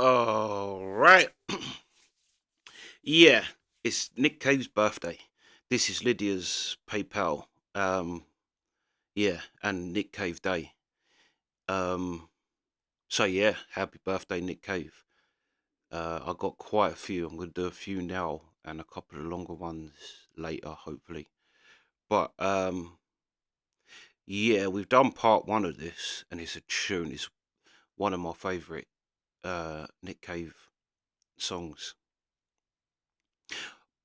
All right. Yeah, it's Nick Cave's birthday. This is Lydia's PayPal. Um, yeah, and Nick Cave Day. Um, so yeah, happy birthday, Nick Cave. I got quite a few. I'm gonna do a few now and a couple of longer ones later, hopefully. But yeah, we've done part one of this, and it's a tune. It's one of my favourite Nick Cave songs.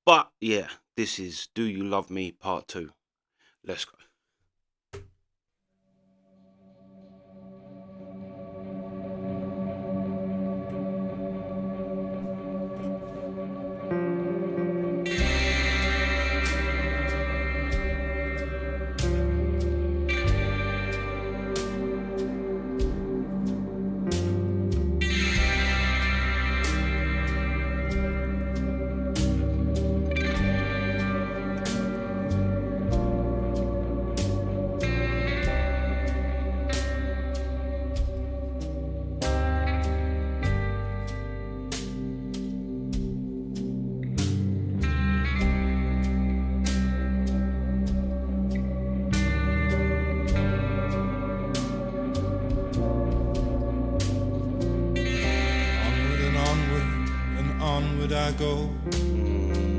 But yeah, this is Do You Love Me Part 2. Let's go. I go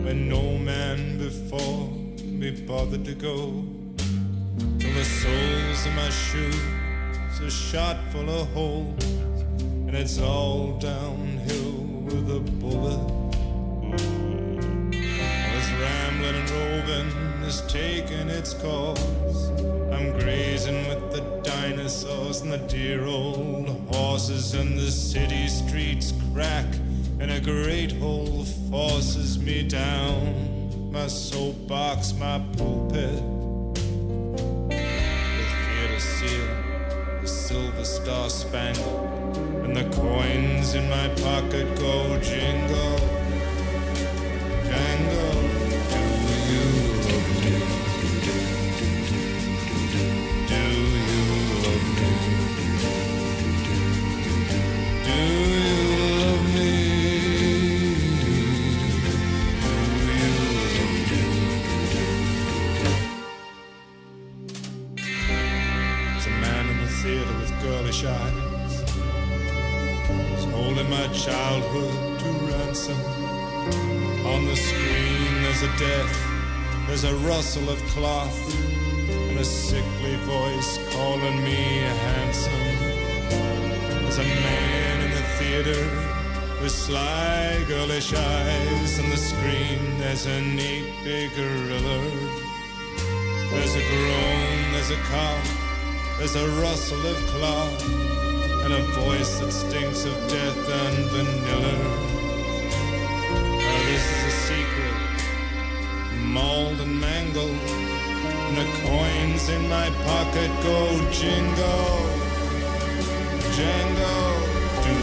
where no man before can be bothered to go, till the soles of my shoes are shot full of holes, and it's all downhill with a bullet. This rambling and roving is taking its course. I'm grazing with the dinosaurs and the dear old horses, and the city streets crack and a great hole forces me down. My soapbox, my pulpit, the theater seal, the silver star spangled, and the coins in my pocket go jingle, jangle. Do you love me? Do you love me? Do you love me? Theater with girlish eyes, is holding my childhood to ransom. On the screen there's a death, there's a rustle of cloth, and a sickly voice calling me handsome. There's a man in the theater with sly girlish eyes. On the screen there's a neat big gorilla. There's a groan, there's a cough, there's a rustle of cloth, and a voice that stinks of death and vanilla. This is a secret, mauled and mangled, and the coins in my pocket go jingle, jangle. Do you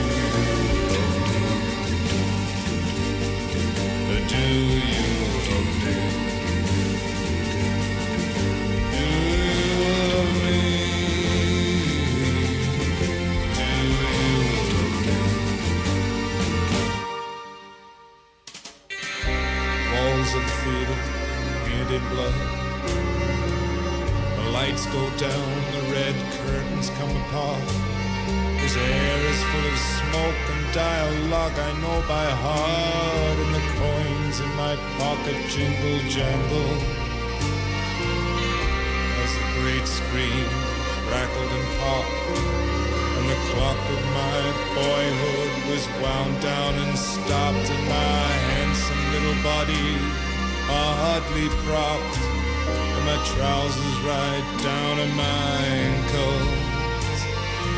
love me? Do you love me? Of the theater, painted in blood. The lights go down, the red curtains come apart. This air is full of smoke and dialogue I know by heart, and the coins in my pocket jingle jangle as the great screen crackled and popped, and the clock of my boyhood was wound down and stopped, and my handsome little body hardly propped, and my trousers right down to my ankles.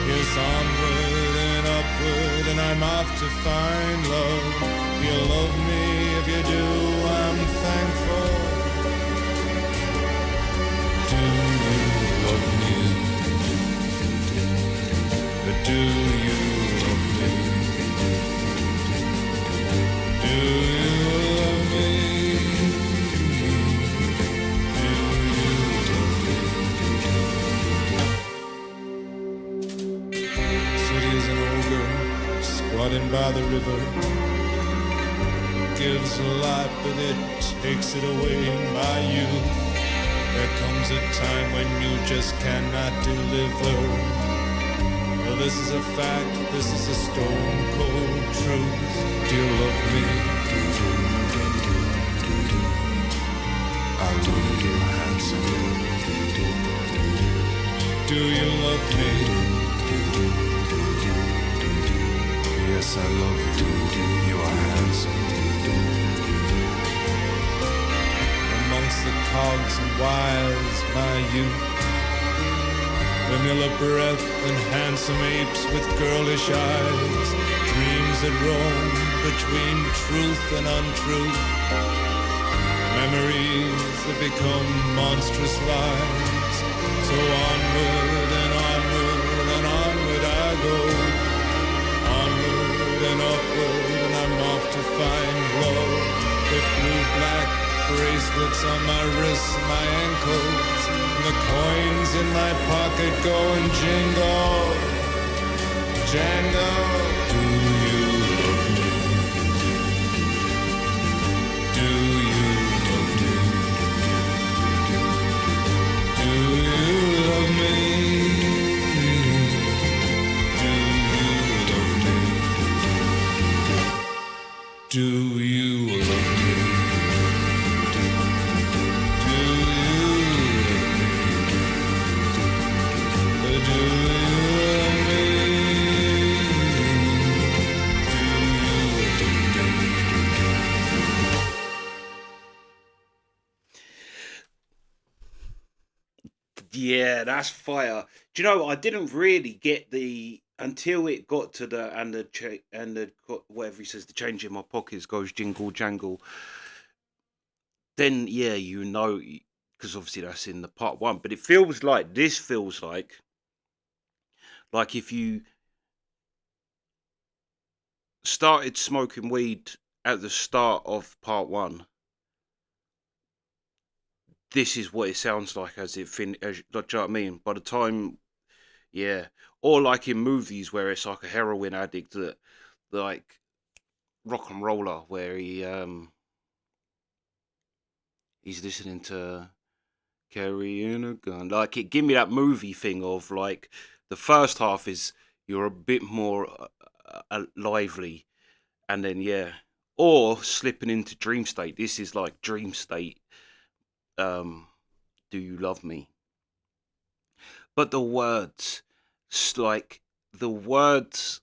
Yes, onward and upward, and I'm off to find love. If you love me, if you do, I'm thankful. Do you love me? Do you love me? Do you love me? squatting by the river. It gives life, but it takes it away. My youth, there comes a time when you just cannot deliver. Well, this is a fact, this is a stone cold truth. Do you love me? I love you, handsome. Do you love me? Yes, I love you. You are handsome. Amongst the cogs and wires, my youth, vanilla breath and handsome apes with girlish eyes, dreams that roam between truth and untruth, memories that become monstrous lies. So onward and onward and onward I go, onward and upward, and I'm off to find love. With blue-black bracelets on my wrists, my ankles, and the coins in my pocket go and jingle, jangle. Do you love me? Do you love me? Do you love me? Do you love me? Do you love me? Yeah, that's fire. Do you know what? I didn't really get the until it got to the whatever he says, the change in my pockets goes jingle jangle. Then yeah, because obviously that's in the part one. But it feels like this feels like if you started smoking weed at the start of part one, this is what it sounds like as it do you know what I mean? By the time, yeah, or like in movies where it's like a heroin addict that, like Rock and Roller, where he's listening to Carrying a Gun. Like it give me that movie thing of like the first half is you're a bit more lively, and then yeah, or slipping into dream state. This is like dream state. Um, do you love me? But the words, like the words.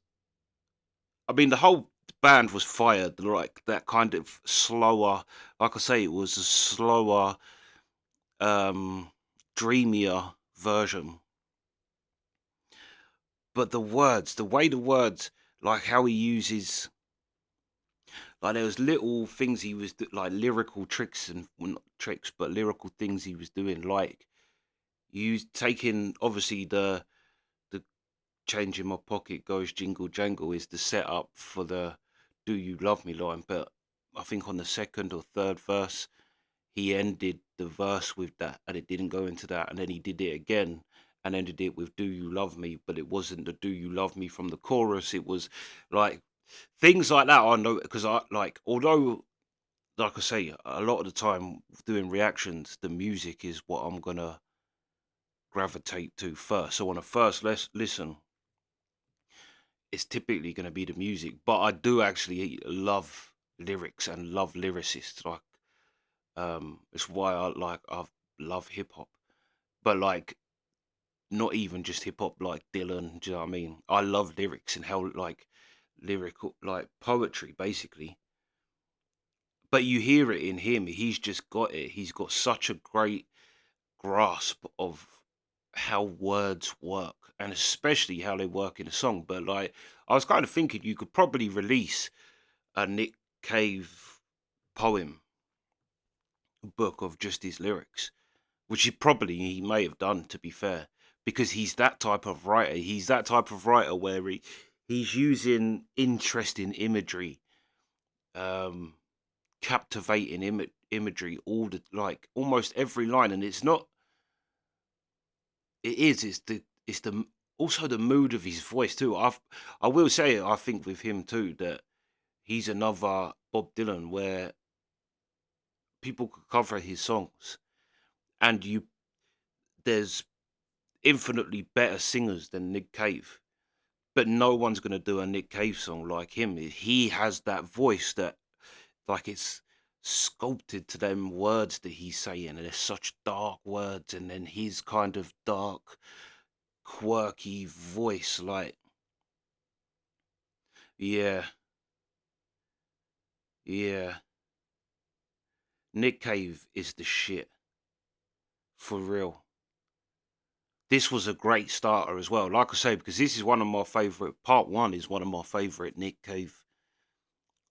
I mean, the whole band was fired. Like that kind of slower. Like I say, it was a slower, um, dreamier version. But the words, the way the words, like how he uses, like there was little things he was like lyrical tricks and well, not tricks, but lyrical things he was doing. Like you taking obviously the change in my pocket goes jingle jangle is the setup for the "Do You Love Me" line, but I think on the second or third verse he ended the verse with that, and it didn't go into that, and then he did it again and ended it with "Do You Love Me," but it wasn't the "Do You Love Me" from the chorus. It was like things like that. I know because I like although. Like I say, a lot of the time doing reactions, the music is what I'm gonna gravitate to first. So on a first listen, it's typically going to be the music, but I do actually love lyrics and love lyricists. Like, it's why I love hip hop, but like not even just hip hop, like Dylan. Do you know what I mean? I love lyrics and how like lyrical, like poetry, basically. But you hear it in him. He's just got it. He's got such a great grasp of how words work and especially how they work in a song. But like I was kind of thinking you could probably release a Nick Cave poem book of just his lyrics, which he may have done to be fair, because he's that type of writer. He's that type of writer where he's using interesting imagery, um, captivating imagery all the like almost every line, and it's not. It's the also the mood of his voice too. I will say, I think with him too that he's another Bob Dylan where people could cover his songs, and there's infinitely better singers than Nick Cave, but no one's gonna do a Nick Cave song like him. He has that voice that, like, it's sculpted to them words that he's saying, and they're such dark words, and then his kind of dark, quirky voice, like, yeah, yeah. Nick Cave is the shit, for real. This was a great starter as well. Like I say, because this is one of my favorite. Part one is one of my favorite Nick Cave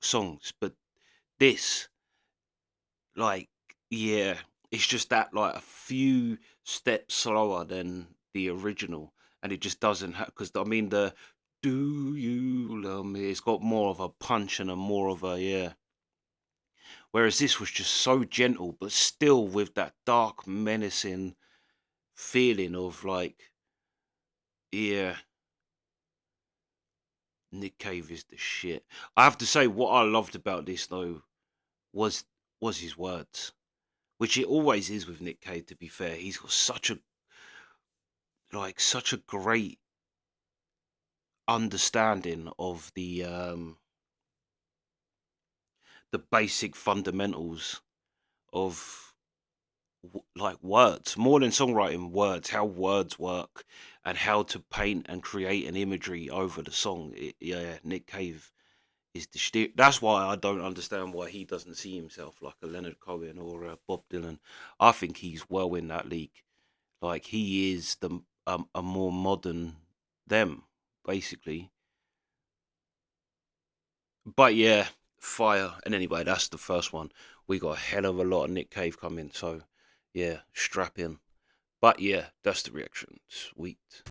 songs, but this, like, yeah, it's just that, like, a few steps slower than the original, and it just doesn't have, because I mean the "Do you love me?" It's got more of a punch and a more of a, yeah. Whereas this was just so gentle, but still with that dark, menacing feeling of, like, yeah, Nick Cave is the shit. I have to say, what I loved about this though was his words, which it always is with Nick Cave. To be fair, he's got such a great understanding of the basic fundamentals of like words, more than songwriting, words, how words work, and how to paint and create an imagery over the song. Yeah, Nick Cave is the shit. That's why I don't understand why he doesn't see himself like a Leonard Cohen or a Bob Dylan. I think he's well in that league. Like, he is a more modern them, basically. But yeah, fire. And anyway, that's the first one. We got a hell of a lot of Nick Cave coming, so yeah, strap in. But yeah, that's the reaction. Sweet.